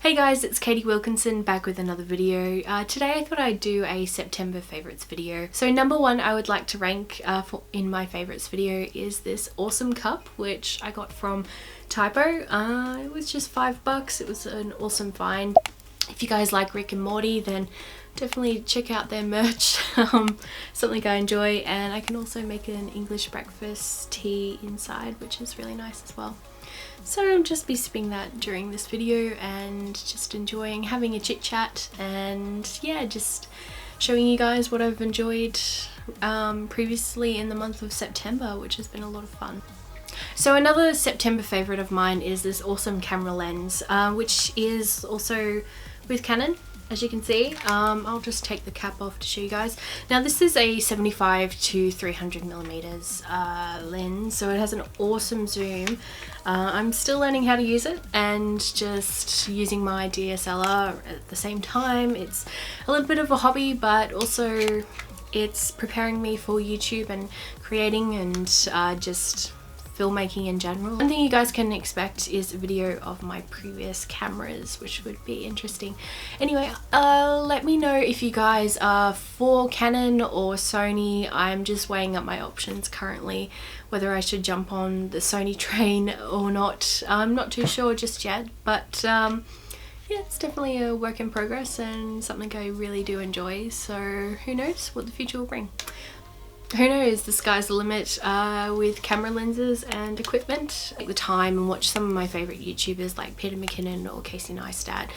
Hey guys, it's Katie Wilkinson back with another video. Today I thought I'd do a September favourites video. So number one I would like to rank in my favourites video is this awesome cup which I got from TUBEBUDDY. It was just $5. It was an awesome find. If you guys like Rick and Morty then definitely check out their merch. Something I enjoy, and I can also make an English breakfast tea inside which is really nice as well. So I'll just be sipping that during this video and just enjoying having a chit chat, and yeah, just showing you guys what I've enjoyed previously in the month of September, which has been a lot of fun. So another September favourite of mine is this awesome camera lens, which is also with Canon. As you can see, I'll just take the cap off to show you guys. Now this is a 75 to 300 millimeters lens, so it has an awesome zoom. I'm still learning how to use it and just using my DSLR at the same time. It's a little bit of a hobby, but also it's preparing me for YouTube and creating and just filmmaking in general. One thing you guys can expect is a video of my previous cameras, which would be interesting. Anyway, let me know if you guys are for Canon or Sony. I'm just weighing up my options currently, whether I should jump on the Sony train or not. I'm not too sure just yet, but yeah, it's definitely a work in progress and something I really do enjoy, so who knows what the future will bring. Who knows, the sky's the limit with camera lenses and equipment. Take the time and watch some of my favourite YouTubers like Peter McKinnon or Casey Neistat,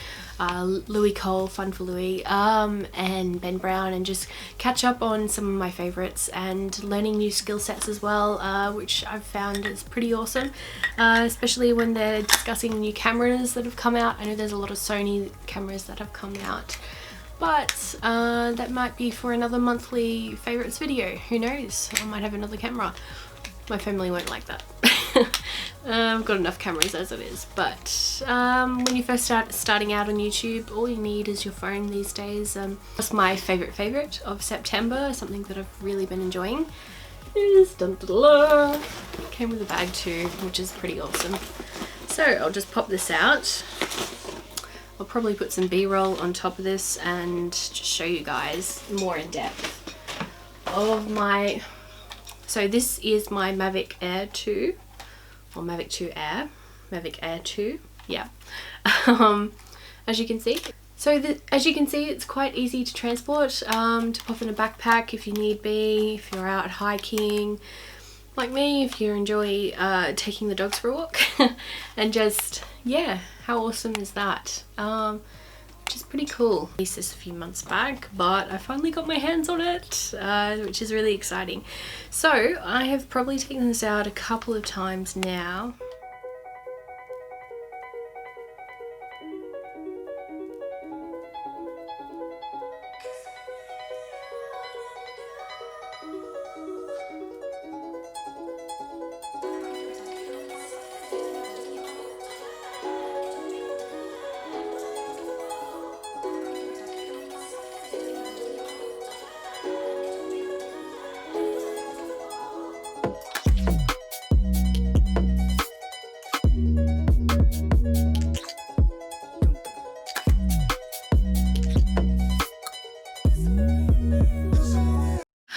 Louis Cole, Fun for Louis, and Ben Brown, and just catch up on some of my favourites and learning new skill sets as well, which I've found is pretty awesome, especially when they're discussing new cameras that have come out. I know there's a lot of Sony cameras that have come out, but that might be for another monthly favourites video. Who knows, I might have another camera. My family won't like that. I've got enough cameras as it is, but when you first starting out on YouTube, all you need is your phone these days. That's my favourite of September, something that I've really been enjoying is came with a bag too, which is pretty awesome. So I'll just pop this out. I'll probably put some B-roll on top of this and just show you guys more in depth of my... So this is my Mavic Air 2, or Mavic 2 Air, Mavic Air 2, yeah. As you can see. So as you can see, it's quite easy to transport, to pop in a backpack if you need be, if you're out hiking, like me, if you enjoy taking the dogs for a walk, and just, yeah, how awesome is that? Which is pretty cool. I released this a few months back, but I finally got my hands on it, which is really exciting. So I have probably taken this out a couple of times now.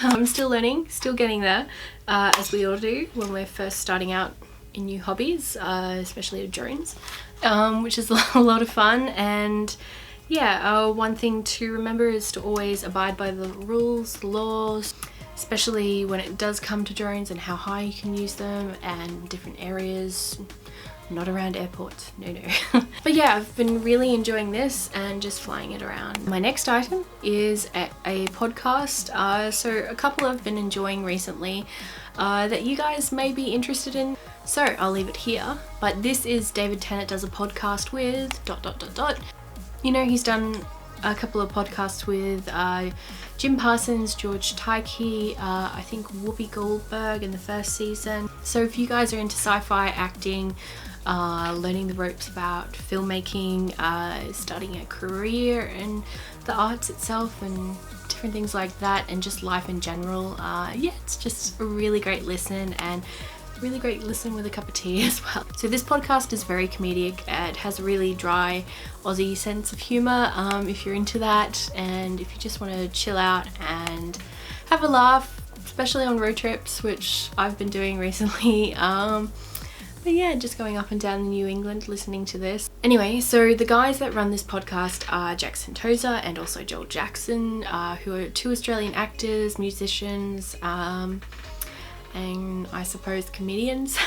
I'm still learning, still getting there, as we all do when we're first starting out in new hobbies, especially with drones, which is a lot of fun. And yeah, one thing to remember is to always abide by the rules, the laws, especially when it does come to drones and how high you can use them and different areas. Not around airports, no. But yeah, I've been really enjoying this and just flying it around. My next item is a podcast. So a couple I've been enjoying recently that you guys may be interested in. So I'll leave it here. But this is David Tennant does a podcast with ... You know, he's done a couple of podcasts with Jim Parsons, George Takei, I think Whoopi Goldberg in the first season. So if you guys are into sci-fi, acting, learning the ropes about filmmaking, starting a career in the arts itself and different things like that, and just life in general, yeah, it's just a really great listen, and really great listen with a cup of tea as well. So this podcast is very comedic. It has a really dry Aussie sense of humour if you're into that, and if you just want to chill out and have a laugh, especially on road trips, which I've been doing recently. But yeah, just going up and down New England listening to this. Anyway, so the guys that run this podcast are Jackson Tozer and also Joel Jackson, who are two Australian actors, musicians, and I suppose comedians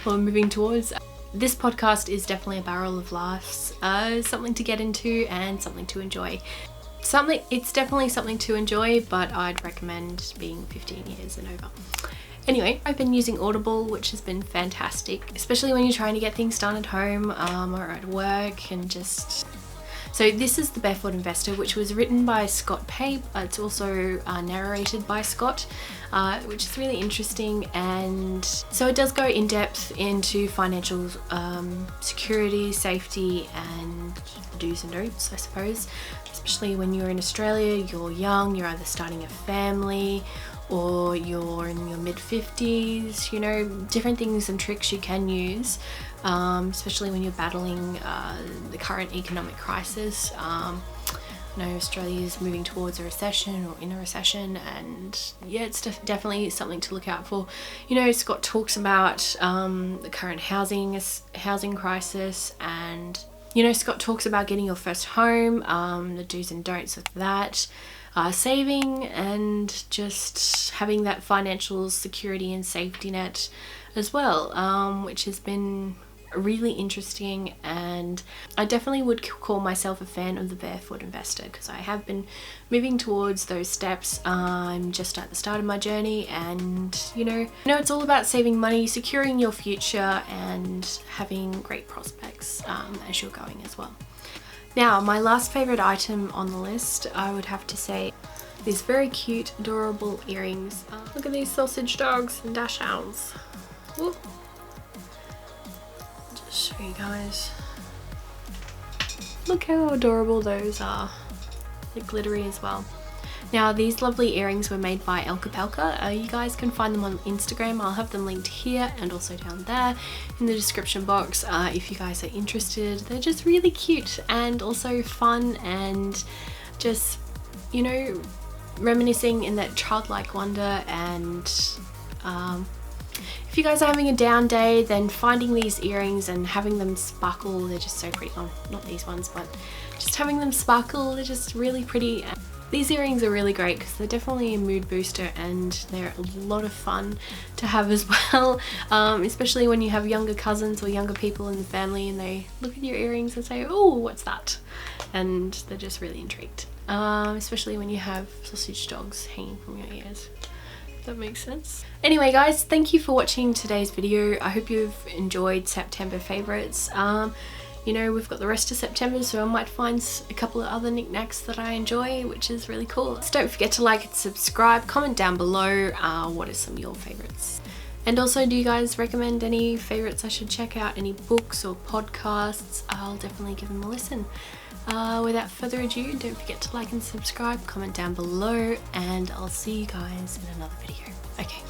we're moving towards. This podcast is definitely a barrel of laughs, something to get into and something to enjoy. It's definitely something to enjoy, but I'd recommend being 15 years and over. Anyway, I've been using Audible, which has been fantastic, especially when you're trying to get things done at home or at work and just... So this is The Barefoot Investor, which was written by Scott Pape. It's also narrated by Scott, which is really interesting. And so it does go in depth into financial security, safety, and do's and don'ts, I suppose. Especially when you're in Australia, you're young, you're either starting a family or you're in your mid-50s, you know, different things and tricks you can use, especially when you're battling the current economic crisis. I know Australia is moving towards a recession or in a recession, and yeah, it's definitely something to look out for. You know, Scott talks about the current housing crisis, and you know, Scott talks about getting your first home, the do's and don'ts of that. Saving and just having that financial security and safety net as well, which has been really interesting, and I definitely would call myself a fan of The Barefoot Investor because I have been moving towards those steps. I'm just at the start of my journey, and you know it's all about saving money, securing your future, and having great prospects as you're going as well. Now, my last favourite item on the list, I would have to say, these very cute, adorable earrings. Look at these sausage dogs and dachshunds. Whoop. Just show you guys. Look how adorable those are. They're glittery as well. Now, these lovely earrings were made by El Capelka. You guys can find them on Instagram. I'll have them linked here and also down there in the description box if you guys are interested. They're just really cute and also fun, and just, you know, reminiscing in that childlike wonder. And if you guys are having a down day, then finding these earrings and having them sparkle, they're just so pretty. Oh, not these ones, but just having them sparkle, they're just really pretty. These earrings are really great because they're definitely a mood booster, and they're a lot of fun to have as well, especially when you have younger cousins or younger people in the family and they look at your earrings and say, oh, what's that? And they're just really intrigued, especially when you have sausage dogs hanging from your ears. If that makes sense. Anyway guys, thank you for watching today's video. I hope you've enjoyed September favourites. You know, we've got the rest of September, so I might find a couple of other knickknacks that I enjoy, which is really cool. So don't forget to like and subscribe, comment down below what are some of your favourites. And also, do you guys recommend any favourites I should check out, any books or podcasts? I'll definitely give them a listen. Without further ado, don't forget to like and subscribe, comment down below, and I'll see you guys in another video. Okay.